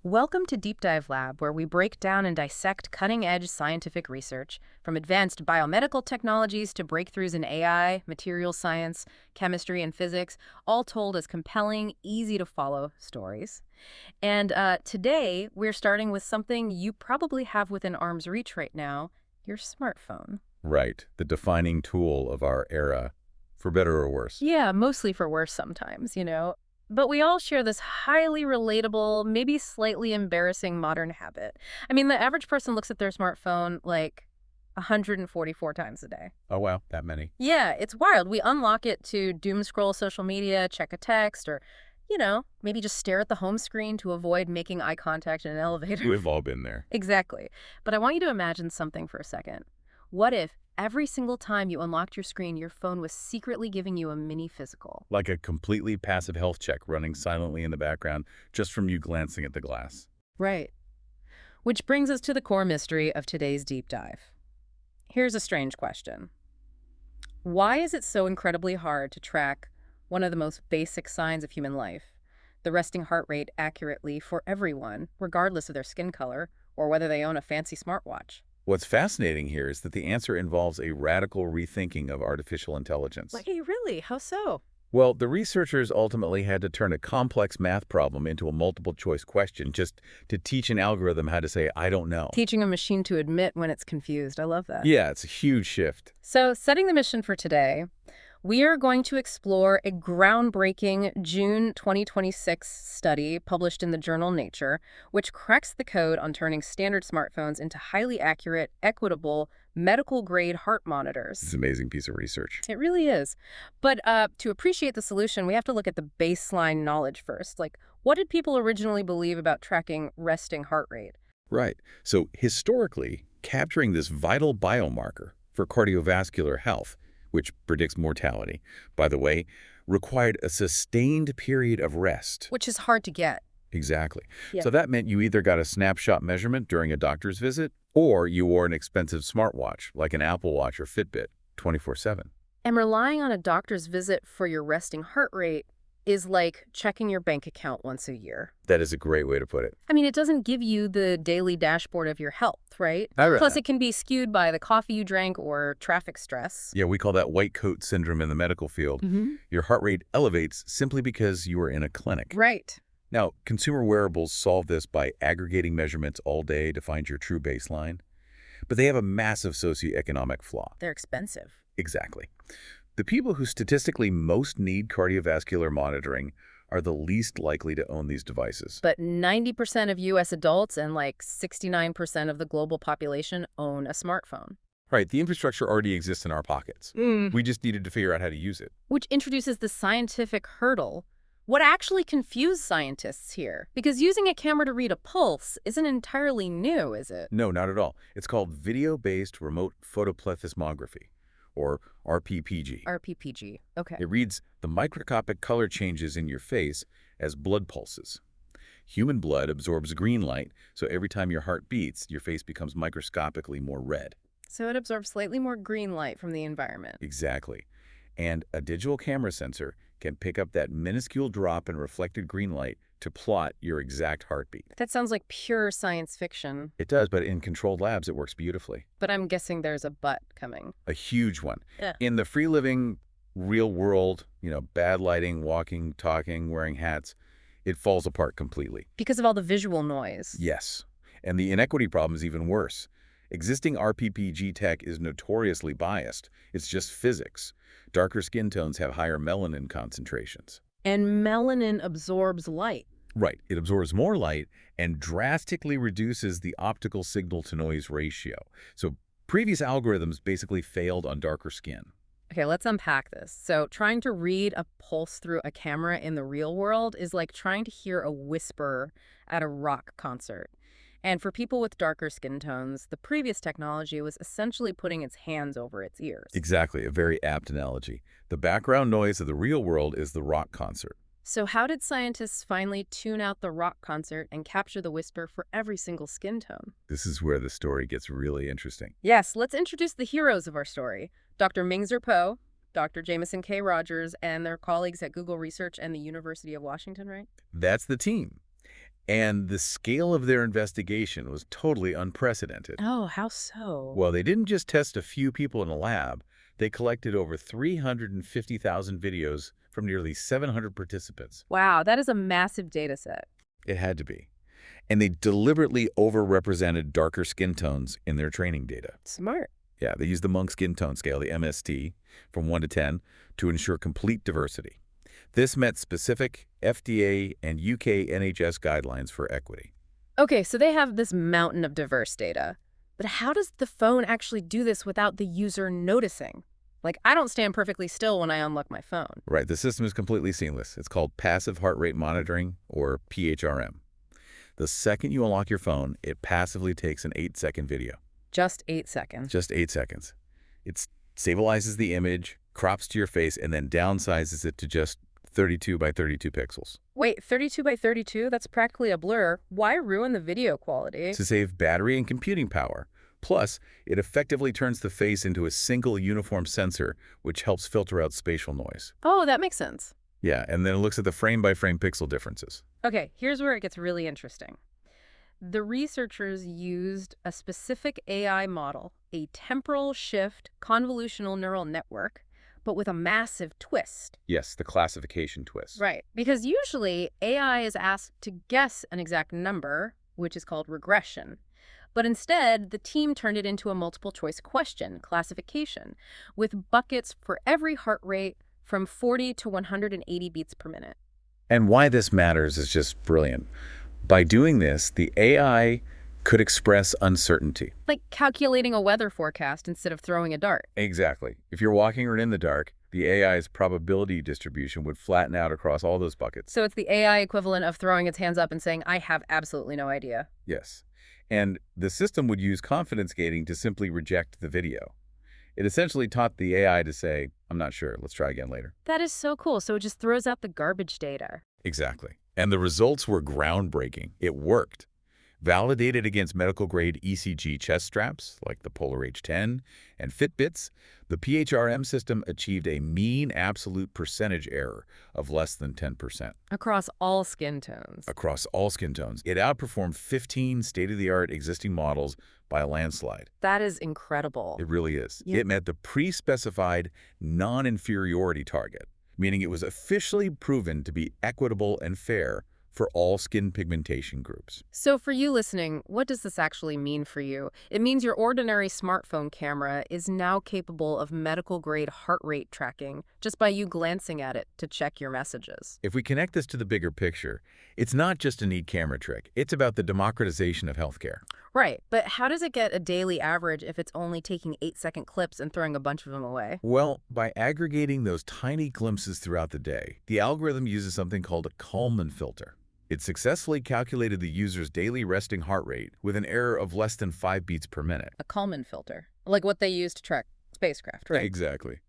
Welcome to Deep Dive Lab, where we break down and dissect cutting-edge scientific research, from advanced biomedical technologies to breakthroughs in AI, materials science, chemistry, and physics, all told as compelling, easy-to-follow stories. And today, we're starting with something you probably have within arm's reach right now, your smartphone. Right, the defining tool of our era, for better or worse. Yeah, mostly for worse sometimes. But we all share this highly relatable, maybe slightly embarrassing modern habit. I mean, the average person looks at their smartphone like 144 times a day. Oh wow, that many. Yeah, it's wild. We unlock it to doom scroll social media, check a text, or, maybe just stare at the home screen to avoid making eye contact in an elevator. We've all been there. Exactly. But I want you to imagine something for a second. What if every single time you unlocked your screen, your phone was secretly giving you a mini physical? Like a completely passive health check running silently in the background just from you glancing at the glass. Right. Which brings us to the core mystery of today's deep dive. Here's a strange question. Why is it so incredibly hard to track one of the most basic signs of human life, the resting heart rate, accurately for everyone, regardless of their skin color or whether they own a fancy smartwatch? What's fascinating here is that the answer involves a radical rethinking of artificial intelligence. Hey, really? How so? Well, the researchers ultimately had to turn a complex math problem into a multiple-choice question just to teach an algorithm how to say, I don't know. Teaching a machine to admit when it's confused. I love that. Yeah, it's a huge shift. So, setting the mission for today, we are going to explore a groundbreaking June 2026 study published in the journal Nature, which cracks the code on turning standard smartphones into highly accurate, equitable, medical-grade heart monitors. It's an amazing piece of research. It really is. But to appreciate the solution, we have to look at the baseline knowledge first. Like, what did people originally believe about tracking resting heart rate? Right. So historically, capturing this vital biomarker for cardiovascular health, which predicts mortality, by the way, required a sustained period of rest. Which is hard to get. Exactly. Yeah. So that meant you either got a snapshot measurement during a doctor's visit, or you wore an expensive smartwatch, like an Apple Watch or Fitbit, 24/7. And relying on a doctor's visit for your resting heart rate is like checking your bank account once a year. That is a great way to put it. I mean, it doesn't give you the daily dashboard of your health, right? I read Plus, that. it can be skewed by the coffee you drank or traffic stress. Yeah, we call that white coat syndrome in the medical field. Your heart rate elevates simply because you are in a clinic. Right. Now, consumer wearables solve this by aggregating measurements all day to find your true baseline, but they have a massive socioeconomic flaw. They're expensive. Exactly. The people who statistically most need cardiovascular monitoring are the least likely to own these devices. But 90% of U.S. adults and like 69% of the global population own a smartphone. Right, the infrastructure already exists in our pockets. We just needed to figure out how to use it. Which introduces the scientific hurdle. What actually confused scientists here? Because using a camera to read a pulse isn't entirely new, is it? No, not at all. It's called video-based remote photoplethysmography, or RPPG. RPPG. Okay. It reads the microscopic color changes in your face as blood pulses. Human blood absorbs green light, so every time your heart beats, your face becomes microscopically more red. So it absorbs slightly more green light from the environment. Exactly. And a digital camera sensor can pick up that minuscule drop in reflected green light to plot your exact heartbeat. That sounds like pure science fiction. It does, but in controlled labs, it works beautifully. But I'm guessing there's a but coming. A huge one. Yeah. In the free-living, real world, bad lighting, walking, talking, wearing hats, it falls apart completely. Because of all the visual noise. Yes. And the inequity problem is even worse. Existing RPPG tech is notoriously biased. It's just physics. Darker skin tones have higher melanin concentrations. And melanin absorbs light. Right. It absorbs more light and drastically reduces the optical signal-to-noise ratio. So previous algorithms basically failed on darker skin. Okay, let's unpack this. So trying to read a pulse through a camera in the real world is like trying to hear a whisper at a rock concert. And for people with darker skin tones, the previous technology was essentially putting its hands over its ears. Exactly, a very apt analogy. The background noise of the real world is the rock concert. So how did scientists finally tune out the rock concert and capture the whisper for every single skin tone? This is where the story gets really interesting. Yes, let's introduce the heroes of our story. Dr. Mingzer Po, Dr. Jameson K. Rogers, and their colleagues at Google Research and the University of Washington, right? That's the team. And the scale of their investigation was totally unprecedented. Oh, how so? Well, they didn't just test a few people in a lab. They collected over 350,000 videos from nearly 700 participants. Wow, that is a massive data set. It had to be. And they deliberately overrepresented darker skin tones in their training data. Smart. Yeah, they used the Monk Skin Tone Scale, the MST, from 1 to 10 to ensure complete diversity. This met specific FDA and UK NHS guidelines for equity. Okay, so they have this mountain of diverse data. But how does the phone actually do this without the user noticing? Like, I don't stand perfectly still when I unlock my phone. Right, the system is completely seamless. It's called passive heart rate monitoring, or PHRM. The second you unlock your phone, it passively takes an 8-second video. Just 8 seconds. Just 8 seconds. It stabilizes the image, crops to your face, and then downsizes it to just 32 by 32 pixels. Wait, 32 by 32? That's practically a blur. Why ruin the video quality? To save battery and computing power. Plus, it effectively turns the face into a single uniform sensor, which helps filter out spatial noise. Oh, that makes sense. Yeah, and then it looks at the frame-by-frame pixel differences. Okay, here's where it gets really interesting. The researchers used a specific AI model, a temporal shift convolutional neural network, but with a massive twist. Yes, the classification twist. Right, because usually AI is asked to guess an exact number, which is called regression. But instead, the team turned it into a multiple-choice question, classification, with buckets for every heart rate from 40 to 180 beats per minute. And why this matters is just brilliant. By doing this, the AI could express uncertainty. Like calculating a weather forecast instead of throwing a dart. Exactly. If you're walking or in the dark, the AI's probability distribution would flatten out across all those buckets. So it's the AI equivalent of throwing its hands up and saying, I have absolutely no idea. Yes. And the system would use confidence gating to simply reject the video. It essentially taught the AI to say, I'm not sure, let's try again later. That is so cool. So it just throws out the garbage data. Exactly. And the results were groundbreaking. It worked. Validated against medical-grade ECG chest straps, like the Polar H10 and Fitbits, the PHRM system achieved a mean absolute percentage error of less than 10%. Across all skin tones. Across all skin tones. It outperformed 15 state-of-the-art existing models by a landslide. That is incredible. It really is. Yeah. It met the pre-specified non-inferiority target, meaning it was officially proven to be equitable and fair for all skin pigmentation groups. So for you listening, what does this actually mean for you? It means your ordinary smartphone camera is now capable of medical-grade heart rate tracking just by you glancing at it to check your messages. If we connect this to the bigger picture, it's not just a neat camera trick. It's about the democratization of healthcare. Right, but how does it get a daily average if it's only taking 8-second clips and throwing a bunch of them away? Well, by aggregating those tiny glimpses throughout the day, the algorithm uses something called a Kalman filter. It successfully calculated the user's daily resting heart rate with an error of less than 5 beats per minute. A Kalman filter, like what they use to track spacecraft, right? Exactly.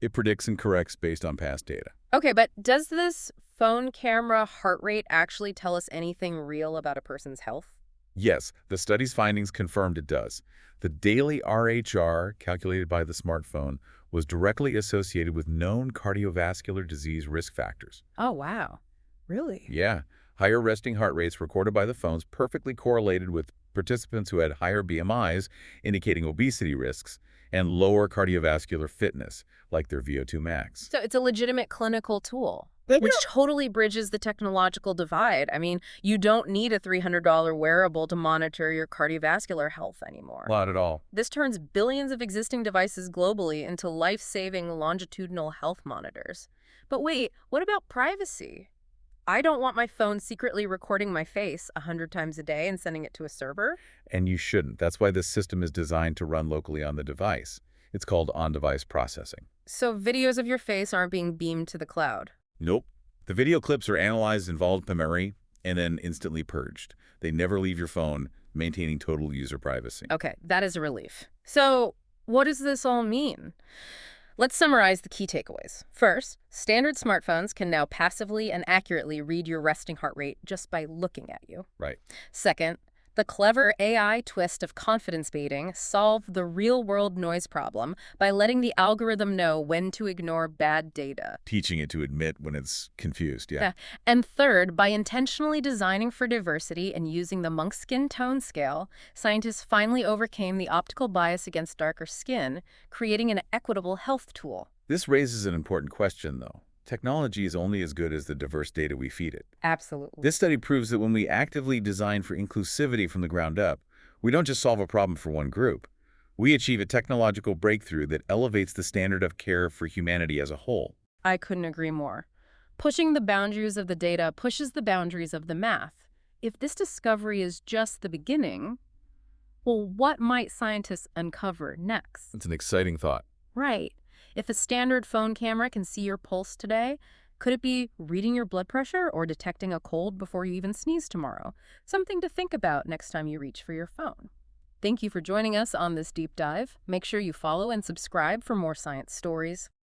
It predicts and corrects based on past data. Okay, but does this phone camera heart rate actually tell us anything real about a person's health? Yes, the study's findings confirmed it does. The daily RHR, calculated by the smartphone, was directly associated with known cardiovascular disease risk factors. Oh, wow. Really? Yeah. Higher resting heart rates recorded by the phones perfectly correlated with participants who had higher BMIs, indicating obesity risks, and lower cardiovascular fitness, like their VO2 max. So it's a legitimate clinical tool, which totally bridges the technological divide. I mean, you don't need a $300 wearable to monitor your cardiovascular health anymore. Not at all. This turns billions of existing devices globally into life-saving longitudinal health monitors. But wait, what about privacy? I don't want my phone secretly recording my face 100 times a day and sending it to a server. And you shouldn't. That's why this system is designed to run locally on the device. It's called on-device processing. So videos of your face aren't being beamed to the cloud. Nope. The video clips are analyzed in volatile memory and then instantly purged. They never leave your phone, maintaining total user privacy. Okay, that is a relief. So what does this all mean? Let's summarize the key takeaways. First, standard smartphones can now passively and accurately read your resting heart rate just by looking at you. Right. Second, The clever AI twist of confidence baiting solved the real-world noise problem by letting the algorithm know when to ignore bad data. Teaching it to admit when it's confused, yeah. Yeah. And third, by intentionally designing for diversity and using the Monk's skin tone scale, scientists finally overcame the optical bias against darker skin, creating an equitable health tool. This raises an important question, though. Technology is only as good as the diverse data we feed it. Absolutely. This study proves that when we actively design for inclusivity from the ground up, we don't just solve a problem for one group. We achieve a technological breakthrough that elevates the standard of care for humanity as a whole. I couldn't agree more. Pushing the boundaries of the data pushes the boundaries of the math. If this discovery is just the beginning, well, what might scientists uncover next? It's an exciting thought. Right. If a standard phone camera can see your pulse today, could it be reading your blood pressure or detecting a cold before you even sneeze tomorrow? Something to think about next time you reach for your phone. Thank you for joining us on this deep dive. Make sure you follow and subscribe for more science stories.